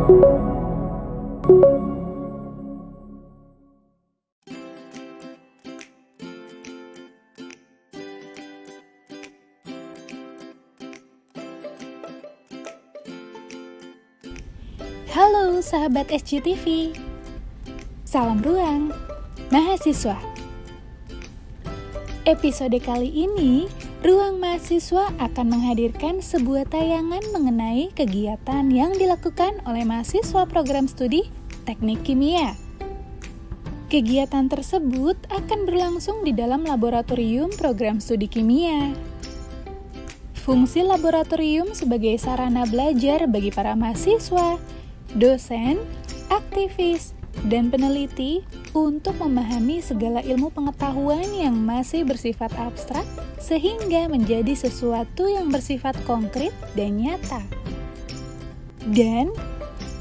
Halo sahabat SCTV, salam ruang mahasiswa. Episode kali ini, Ruang Mahasiswa akan menghadirkan sebuah tayangan mengenai kegiatan yang dilakukan oleh mahasiswa program studi Teknik Kimia. Kegiatan tersebut akan berlangsung di dalam laboratorium program studi kimia. Fungsi laboratorium sebagai sarana belajar bagi para mahasiswa, dosen, aktivis, dan peneliti untuk memahami segala ilmu pengetahuan yang masih bersifat abstrak sehingga menjadi sesuatu yang bersifat konkret dan nyata. Dan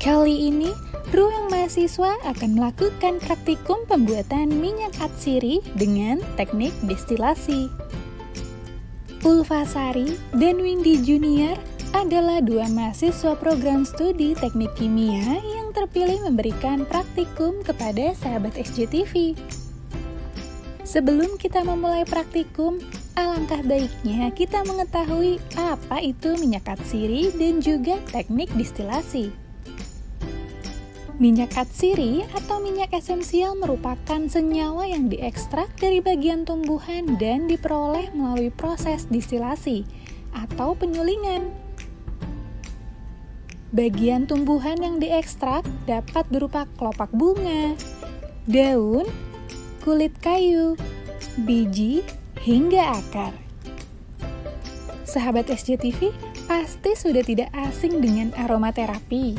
kali ini, Ruang Mahasiswa akan melakukan praktikum pembuatan minyak atsiri dengan teknik destilasi. Ulfa Sari dan Windy Junior adalah dua mahasiswa program studi teknik kimia yang terpilih memberikan praktikum kepada sahabat SCTV. Sebelum kita memulai praktikum, alangkah baiknya kita mengetahui apa itu minyak atsiri dan juga teknik destilasi. Minyak atsiri atau minyak esensial merupakan senyawa yang diekstrak dari bagian tumbuhan dan diperoleh melalui proses destilasi atau penyulingan. Bagian tumbuhan yang diekstrak dapat berupa kelopak bunga, daun, kulit kayu, biji, hingga akar. Sahabat SCTV pasti sudah tidak asing dengan aromaterapi.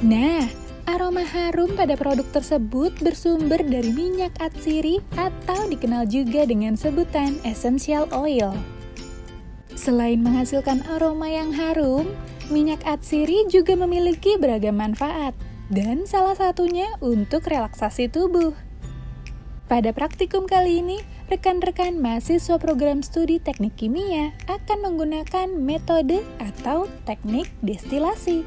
Nah, aroma harum pada produk tersebut bersumber dari minyak atsiri atau dikenal juga dengan sebutan essential oil. Selain menghasilkan aroma yang harum, minyak atsiri juga memiliki beragam manfaat, dan salah satunya untuk relaksasi tubuh. Pada praktikum kali ini, rekan-rekan mahasiswa program studi teknik kimia akan menggunakan metode atau teknik destilasi.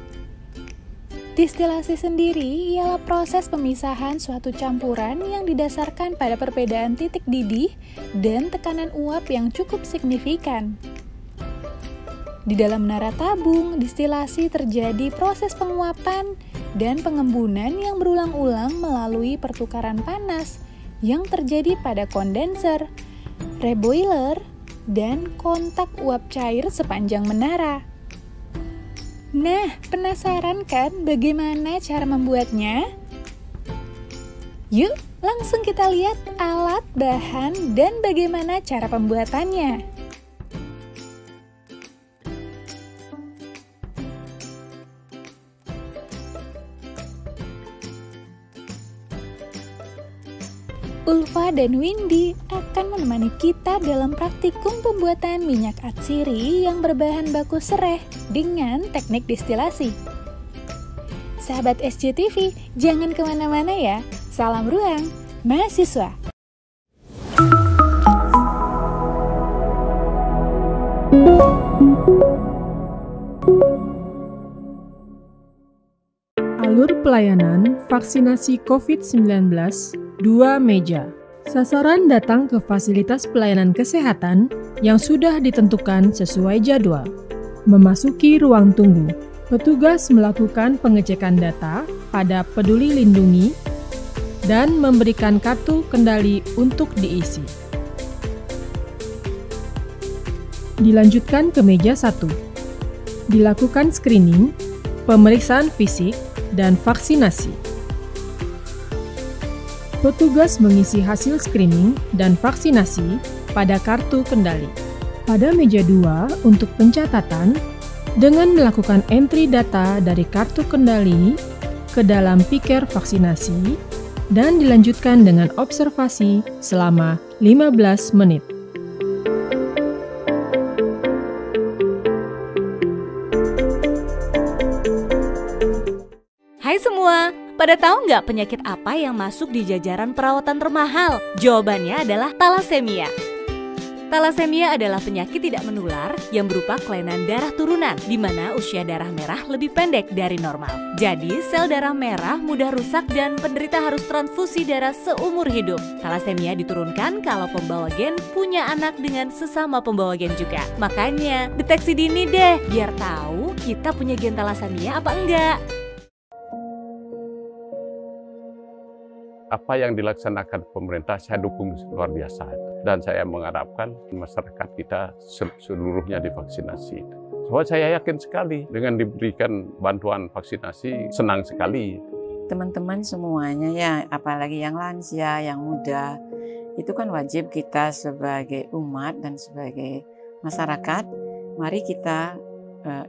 Destilasi sendiri ialah proses pemisahan suatu campuran yang didasarkan pada perbedaan titik didih dan tekanan uap yang cukup signifikan. Di dalam menara tabung, destilasi terjadi proses penguapan dan pengembunan yang berulang-ulang melalui pertukaran panas yang terjadi pada kondenser, reboiler, dan kontak uap cair sepanjang menara. Nah, penasaran kan bagaimana cara membuatnya? Yuk, langsung kita lihat alat, bahan, dan bagaimana cara pembuatannya. Ulfa dan Windy akan menemani kita dalam praktikum pembuatan minyak atsiri yang berbahan baku sereh dengan teknik destilasi. Sahabat SCTV, jangan kemana-mana ya. Salam ruang mahasiswa. Alur pelayanan vaksinasi COVID-19 2 meja. Sasaran datang ke fasilitas pelayanan kesehatan yang sudah ditentukan sesuai jadwal. Memasuki ruang tunggu, petugas melakukan pengecekan data pada Peduli Lindungi dan memberikan kartu kendali untuk diisi. Dilanjutkan ke meja 1. Dilakukan screening, pemeriksaan fisik, dan vaksinasi. Petugas mengisi hasil screening dan vaksinasi pada kartu kendali. Pada meja 2 untuk pencatatan, dengan melakukan entry data dari kartu kendali ke dalam piker vaksinasi dan dilanjutkan dengan observasi selama 15 menit. Hai semua! Pada tahu nggak penyakit apa yang masuk di jajaran perawatan termahal? Jawabannya adalah talasemia. Talasemia adalah penyakit tidak menular yang berupa kelainan darah turunan, di mana usia darah merah lebih pendek dari normal. Jadi, sel darah merah mudah rusak dan penderita harus transfusi darah seumur hidup. Talasemia diturunkan kalau pembawa gen punya anak dengan sesama pembawa gen juga. Makanya, deteksi dini deh, biar tahu kita punya gen talasemia apa enggak. Apa yang dilaksanakan pemerintah saya dukung luar biasa, dan saya mengharapkan masyarakat kita seluruhnya divaksinasi. Soalnya saya yakin sekali dengan diberikan bantuan vaksinasi, senang sekali. Teman-teman semuanya ya, apalagi yang lansia, yang muda, itu kan wajib kita sebagai umat dan sebagai masyarakat, mari kita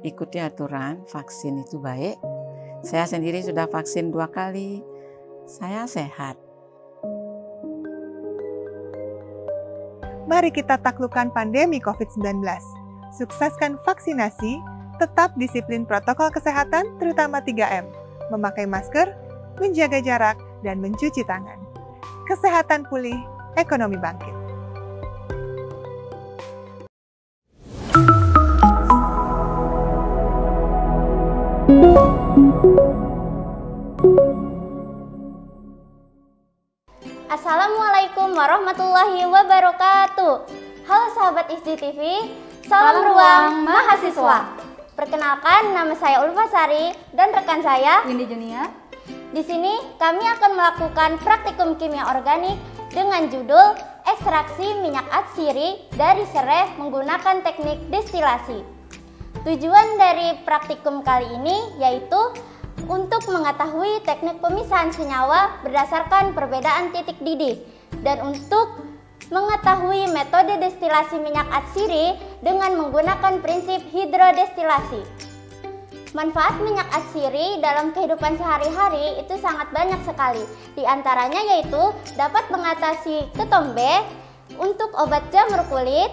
ikuti aturan vaksin itu baik. Saya sendiri sudah vaksin 2 kali. Saya sehat. Mari kita taklukkan pandemi COVID-19. Sukseskan vaksinasi, tetap disiplin protokol kesehatan terutama 3M. Memakai masker, menjaga jarak, dan mencuci tangan. Kesehatan pulih, ekonomi bangkit. Assalamualaikum warahmatullahi wabarakatuh. Halo sahabat ISDI TV, salam ruang mahasiswa. Perkenalkan, nama saya Ulfasari dan rekan saya Windy Junia. Di sini kami akan melakukan praktikum kimia organik dengan judul ekstraksi minyak atsiri dari serai menggunakan teknik destilasi. Tujuan dari praktikum kali ini yaitu untuk mengetahui teknik pemisahan senyawa berdasarkan perbedaan titik didih dan untuk mengetahui metode destilasi minyak atsiri dengan menggunakan prinsip hidrodestilasi. Manfaat minyak atsiri dalam kehidupan sehari-hari itu sangat banyak sekali. Di antaranya yaitu dapat mengatasi ketombe, untuk obat jamur kulit,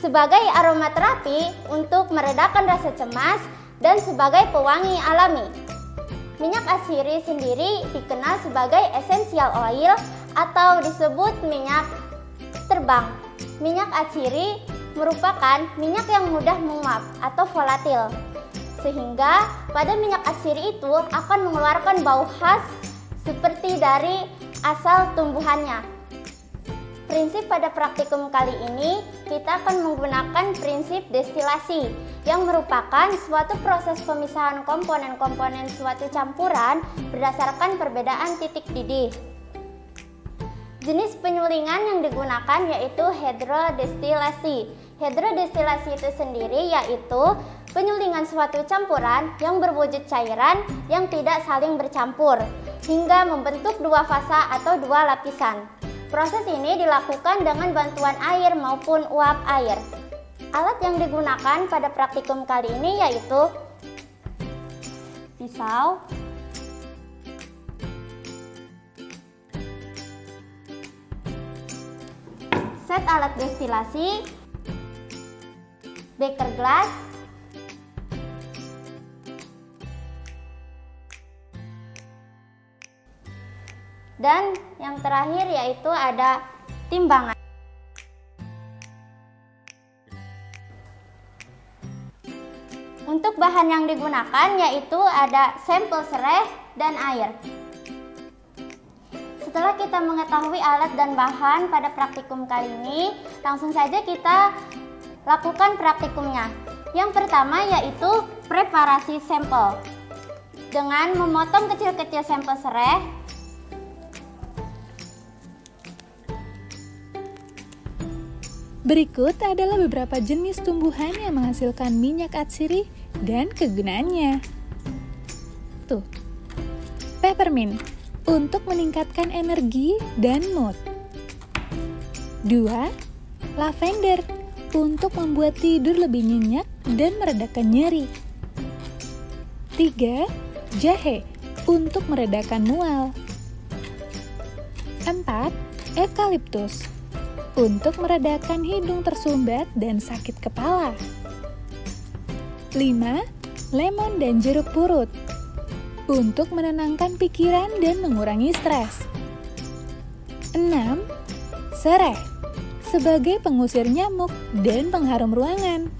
sebagai aromaterapi untuk meredakan rasa cemas, dan sebagai pewangi alami. Minyak atsiri sendiri dikenal sebagai essential oil atau disebut minyak terbang. Minyak atsiri merupakan minyak yang mudah menguap atau volatil, sehingga pada minyak atsiri itu akan mengeluarkan bau khas seperti dari asal tumbuhannya. Prinsip pada praktikum kali ini kita akan menggunakan prinsip destilasi yang merupakan suatu proses pemisahan komponen-komponen suatu campuran berdasarkan perbedaan titik didih. Jenis penyulingan yang digunakan yaitu hidrodestilasi. Hidrodestilasi itu sendiri yaitu penyulingan suatu campuran yang berwujud cairan yang tidak saling bercampur hingga membentuk 2 fasa atau 2 lapisan. Proses ini dilakukan dengan bantuan air maupun uap air. Alat yang digunakan pada praktikum kali ini yaitu pisau, set alat destilasi, beker gelas, dan yang terakhir yaitu ada timbangan. Untuk bahan yang digunakan yaitu ada sampel serai dan air. Setelah kita mengetahui alat dan bahan pada praktikum kali ini, langsung saja kita lakukan praktikumnya. Yang pertama yaitu preparasi sampel. Dengan memotong kecil-kecil sampel serai, berikut adalah beberapa jenis tumbuhan yang menghasilkan minyak atsiri dan kegunaannya. Tuh, peppermint untuk meningkatkan energi dan mood. 2. Lavender untuk membuat tidur lebih nyenyak dan meredakan nyeri. 3. Jahe untuk meredakan mual. 4. Eukaliptus untuk meredakan hidung tersumbat dan sakit kepala. 5. Lemon dan jeruk purut untuk menenangkan pikiran dan mengurangi stres. 6. Serai sebagai pengusir nyamuk dan pengharum ruangan.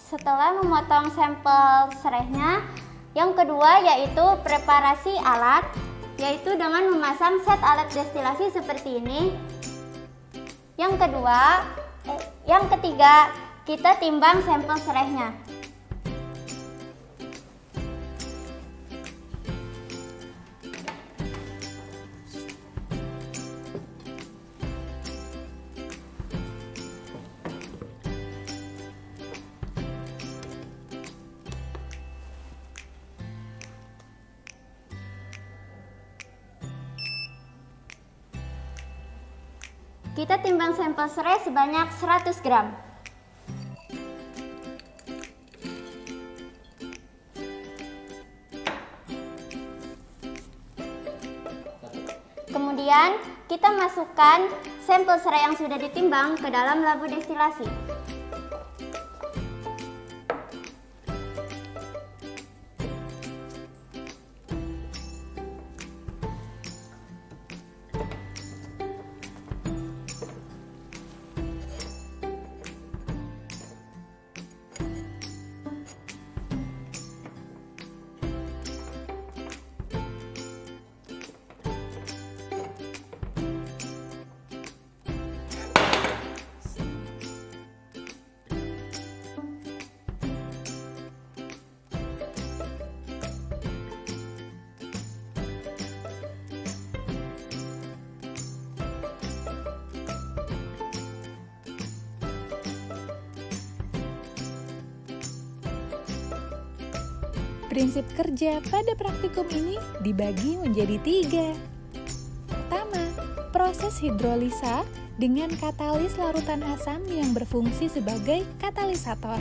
Setelah memotong sampel serehnya, yang kedua yaitu preparasi alat, yaitu dengan memasang set alat destilasi seperti ini. Yang ketiga, kita timbang sampel serehnya. Kita timbang sampel serai sebanyak 100 gram. Kemudian kita masukkan sampel serai yang sudah ditimbang ke dalam labu destilasi. Prinsip kerja pada praktikum ini dibagi menjadi 3. Pertama, proses hidrolisa dengan katalis larutan asam yang berfungsi sebagai katalisator.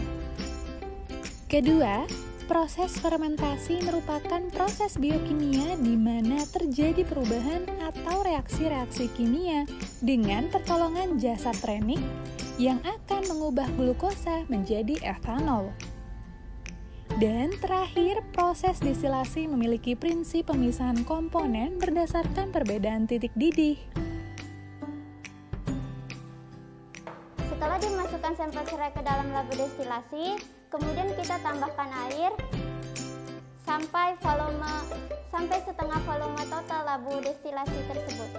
Kedua, proses fermentasi merupakan proses biokimia di mana terjadi perubahan atau reaksi-reaksi kimia dengan pertolongan jasa trenik yang akan mengubah glukosa menjadi etanol. Dan terakhir, proses destilasi memiliki prinsip pemisahan komponen berdasarkan perbedaan titik didih. Setelah dimasukkan sampel serai ke dalam labu destilasi, kemudian kita tambahkan air sampai setengah volume total labu destilasi tersebut.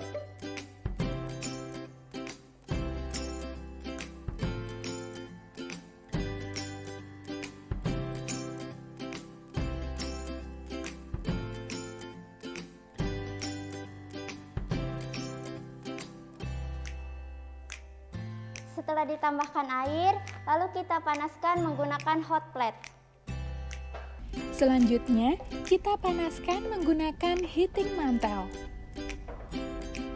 Setelah ditambahkan air, lalu kita panaskan menggunakan hot plate. Selanjutnya, kita panaskan menggunakan heating mantel.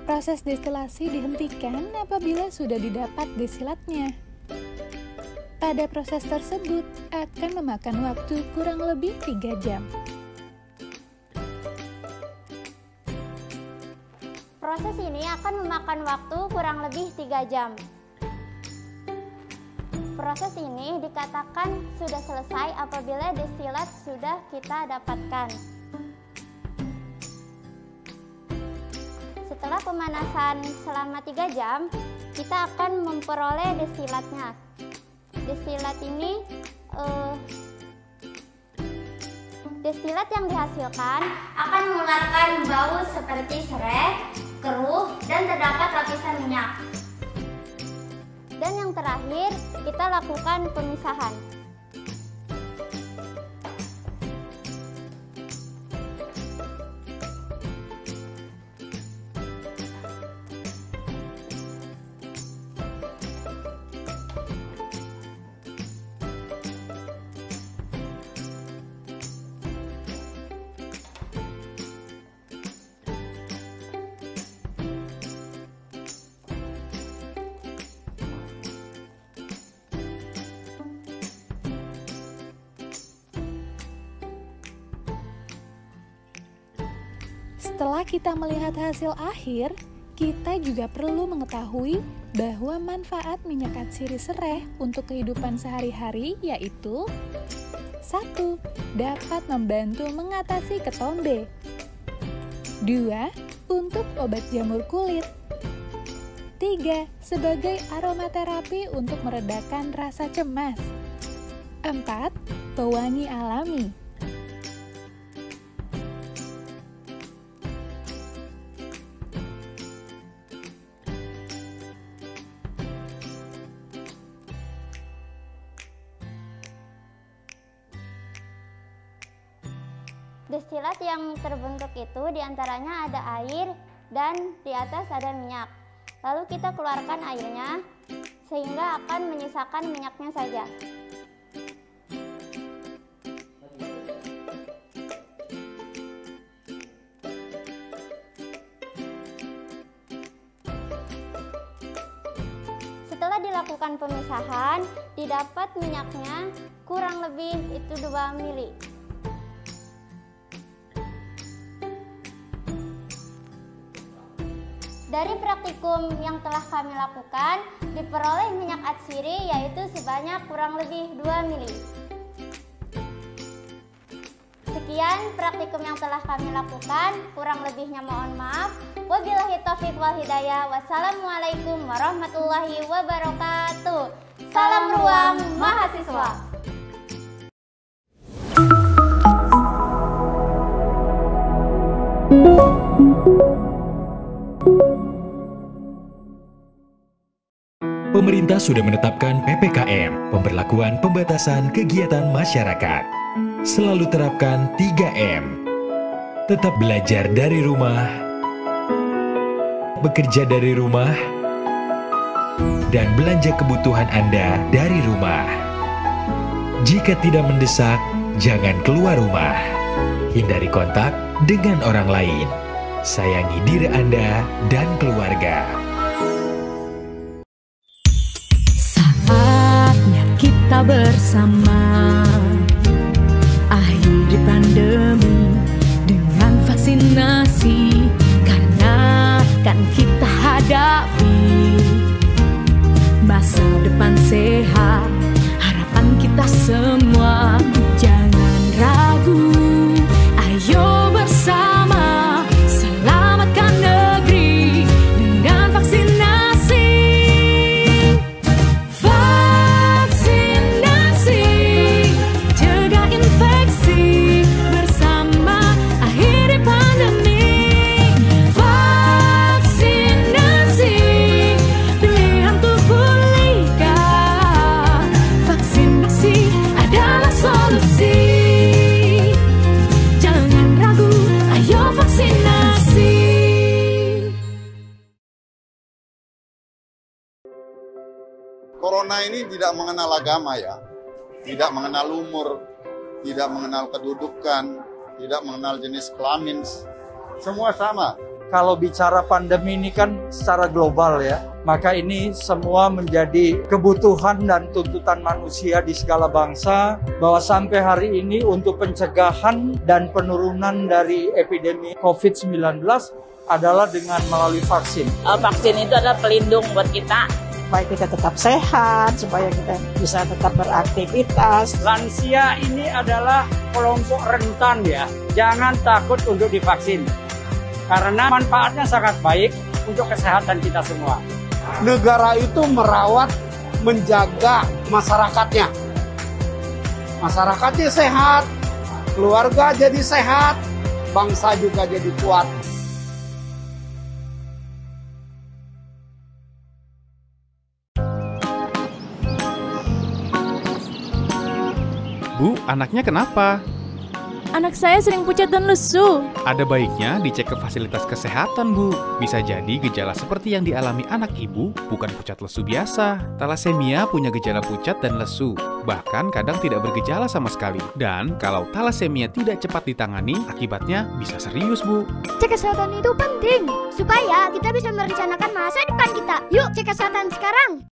Proses destilasi dihentikan apabila sudah didapat destilatnya. Pada proses tersebut akan memakan waktu kurang lebih 3 jam. Proses ini akan memakan waktu kurang lebih 3 jam. Proses ini dikatakan sudah selesai apabila destilat sudah kita dapatkan. Setelah pemanasan selama 3 jam, kita akan memperoleh destilatnya. Destilat yang dihasilkan akan mengeluarkan bau seperti serai, keruh, dan terdapat lapisan minyak. Dan yang terakhir, kita lakukan pemisahan. Setelah kita melihat hasil akhir, kita juga perlu mengetahui bahwa manfaat minyak atsiri sereh untuk kehidupan sehari-hari yaitu 1. Dapat membantu mengatasi ketombe. 2. Untuk obat jamur kulit. 3. Sebagai aromaterapi untuk meredakan rasa cemas. 4. Pewangi alami. Destilat yang terbentuk itu diantaranya ada air dan di atas ada minyak. Lalu kita keluarkan airnya sehingga akan menyisakan minyaknya saja. Setelah dilakukan pemisahan, didapat minyaknya kurang lebih itu 2 mili. Dari praktikum yang telah kami lakukan, diperoleh minyak atsiri yaitu sebanyak kurang lebih 2 mili. Sekian praktikum yang telah kami lakukan, kurang lebihnya mohon maaf. Wabillahi taufiq wal hidayah. Wassalamualaikum warahmatullahi wabarakatuh. Salam ruang mahasiswa. Pemerintah sudah menetapkan PPKM, pemberlakuan pembatasan kegiatan masyarakat. Selalu terapkan 3M. Tetap belajar dari rumah, bekerja dari rumah, dan belanja kebutuhan Anda dari rumah. Jika tidak mendesak, jangan keluar rumah. Hindari kontak dengan orang lain. Sayangi diri Anda dan keluarga. Kita bersama akhiri pandemi dengan vaksinasi, karena kan kita hadapi masa depan sehat, harapan kita semua. Jangan ragu, ayo bersama selamatkan negeri dengan vaksinasi. Corona ini tidak mengenal agama ya, tidak mengenal umur, tidak mengenal kedudukan, tidak mengenal jenis kelamin, semua sama. Kalau bicara pandemi ini kan secara global ya, maka ini semua menjadi kebutuhan dan tuntutan manusia di segala bangsa, bahwa sampai hari ini untuk pencegahan dan penurunan dari epidemi COVID-19 adalah dengan melalui vaksin. Vaksin itu adalah pelindung buat kita. Supaya kita tetap sehat, supaya kita bisa tetap beraktivitas. Lansia ini adalah kelompok rentan ya, jangan takut untuk divaksin. Karena manfaatnya sangat baik untuk kesehatan kita semua. Negara itu merawat, menjaga masyarakatnya. Masyarakatnya sehat, keluarga jadi sehat, bangsa juga jadi kuat. Bu, anaknya kenapa? Anak saya sering pucat dan lesu. Ada baiknya dicek ke fasilitas kesehatan, Bu. Bisa jadi gejala seperti yang dialami anak ibu bukan pucat lesu biasa. Thalassemia punya gejala pucat dan lesu, bahkan kadang tidak bergejala sama sekali. Dan kalau thalassemia tidak cepat ditangani, akibatnya bisa serius, Bu. Cek kesehatan itu penting, supaya kita bisa merencanakan masa depan kita. Yuk cek kesehatan sekarang.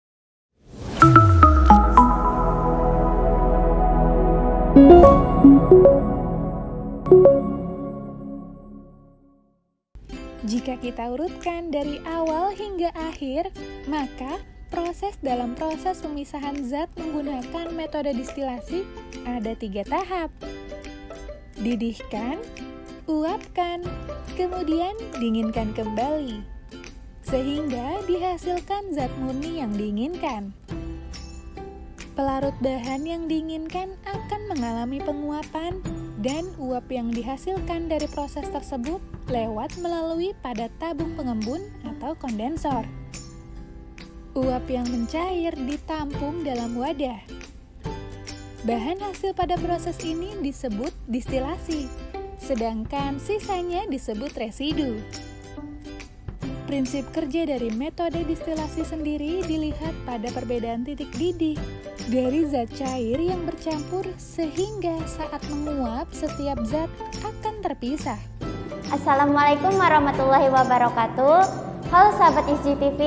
Jika kita urutkan dari awal hingga akhir, maka dalam proses pemisahan zat menggunakan metode distilasi ada 3 tahap. Didihkan, uapkan, kemudian dinginkan kembali, sehingga dihasilkan zat murni yang diinginkan. Pelarut bahan yang diinginkan akan mengalami penguapan dan uap yang dihasilkan dari proses tersebut lewat melalui pada tabung pengembun atau kondensor. Uap yang mencair ditampung dalam wadah. Bahan hasil pada proses ini disebut distilasi, sedangkan sisanya disebut residu. Prinsip kerja dari metode distilasi sendiri dilihat pada perbedaan titik didih dari zat cair yang bercampur sehingga saat menguap setiap zat akan terpisah. Assalamualaikum warahmatullahi wabarakatuh. Halo sahabat ISJTV,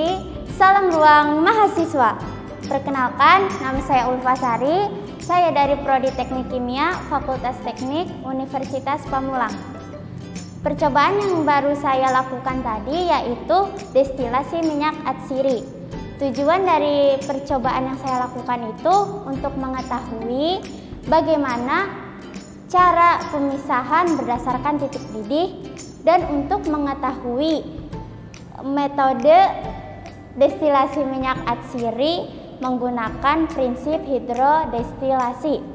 salam ruang mahasiswa. Perkenalkan, nama saya Ulfa Sari. Saya dari Prodi Teknik Kimia, Fakultas Teknik, Universitas Pamulang. Percobaan yang baru saya lakukan tadi yaitu destilasi minyak atsiri. Tujuan dari percobaan yang saya lakukan itu untuk mengetahui bagaimana cara pemisahan berdasarkan titik didih dan untuk mengetahui metode destilasi minyak atsiri menggunakan prinsip hidrodestilasi.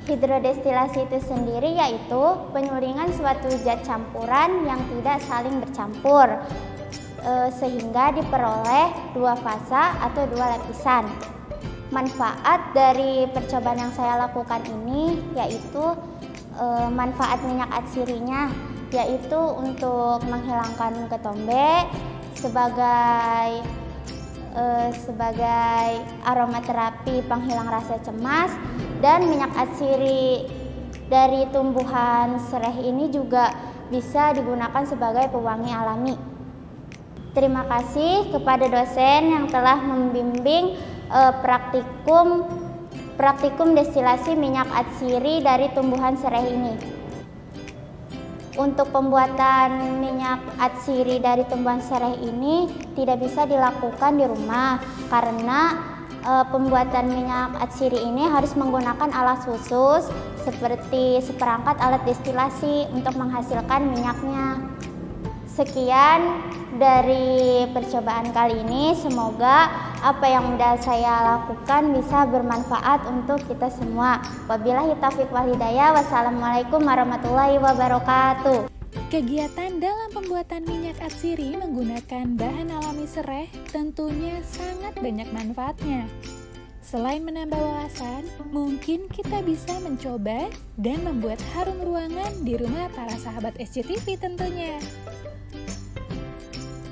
Hidrodestilasi itu sendiri yaitu penyulingan suatu zat campuran yang tidak saling bercampur sehingga diperoleh 2 fasa atau 2 lapisan. Manfaat dari percobaan yang saya lakukan ini yaitu manfaat minyak atsirinya yaitu untuk menghilangkan ketombe sebagai aromaterapi penghilang rasa cemas, dan minyak atsiri dari tumbuhan sereh ini juga bisa digunakan sebagai pewangi alami. Terima kasih kepada dosen yang telah membimbing praktikum destilasi minyak atsiri dari tumbuhan sereh ini. Untuk pembuatan minyak atsiri dari tumbuhan sereh ini tidak bisa dilakukan di rumah karena pembuatan minyak atsiri ini harus menggunakan alat khusus seperti seperangkat alat destilasi untuk menghasilkan minyaknya. Sekian dari percobaan kali ini, semoga apa yang sudah saya lakukan bisa bermanfaat untuk kita semua. Wabillahi taufiq wal hidayah. Wassalamualaikum warahmatullahi wabarakatuh. Kegiatan dalam pembuatan minyak atsiri menggunakan bahan alami sereh tentunya sangat banyak manfaatnya. Selain menambah wawasan, mungkin kita bisa mencoba dan membuat harum ruangan di rumah para sahabat SJTV tentunya.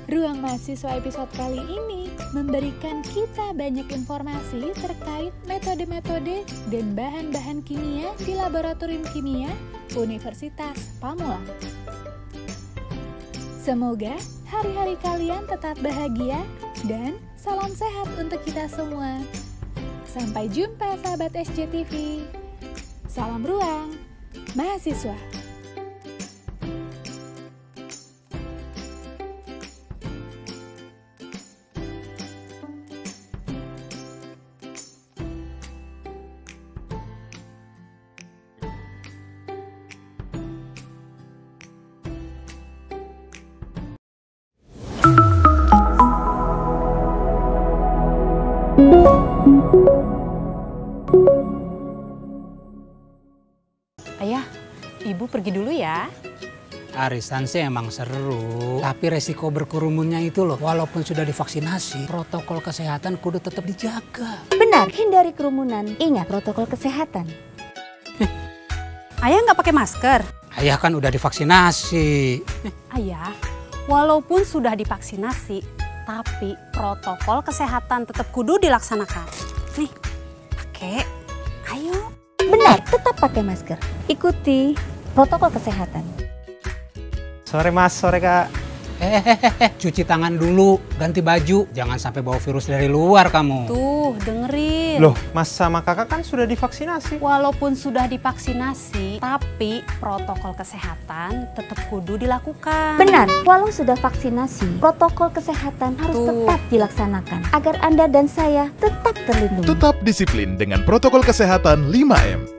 Ruang Mahasiswa episode kali ini memberikan kita banyak informasi terkait metode-metode dan bahan-bahan kimia di Laboratorium Kimia Universitas Pamulang. Semoga hari-hari kalian tetap bahagia dan salam sehat untuk kita semua. Sampai jumpa sahabat SJTV. Salam Ruang Mahasiswa. Ayah, ibu pergi dulu ya. Arisan sih emang seru, tapi resiko berkerumunnya itu loh. Walaupun sudah divaksinasi, protokol kesehatan kudu tetap dijaga. Benar, hindari kerumunan. Ingat protokol kesehatan. Ayah nggak pakai masker? Ayah kan udah divaksinasi. Ayah, walaupun sudah divaksinasi, tapi protokol kesehatan tetap kudu dilaksanakan. Nih, pakai. Ayo. Benar, tetap pakai masker. Ikuti protokol kesehatan. Sore Mas, sore Kak. Cuci tangan dulu, ganti baju. Jangan sampai bawa virus dari luar kamu. Tuh, dengerin. Loh, Mas sama kakak kan sudah divaksinasi. Walaupun sudah divaksinasi, tapi protokol kesehatan tetap kudu dilakukan. Benar, walau sudah vaksinasi, protokol kesehatan harus tetap dilaksanakan agar Anda dan saya tetap terlindungi. Tetap disiplin dengan protokol kesehatan 5M.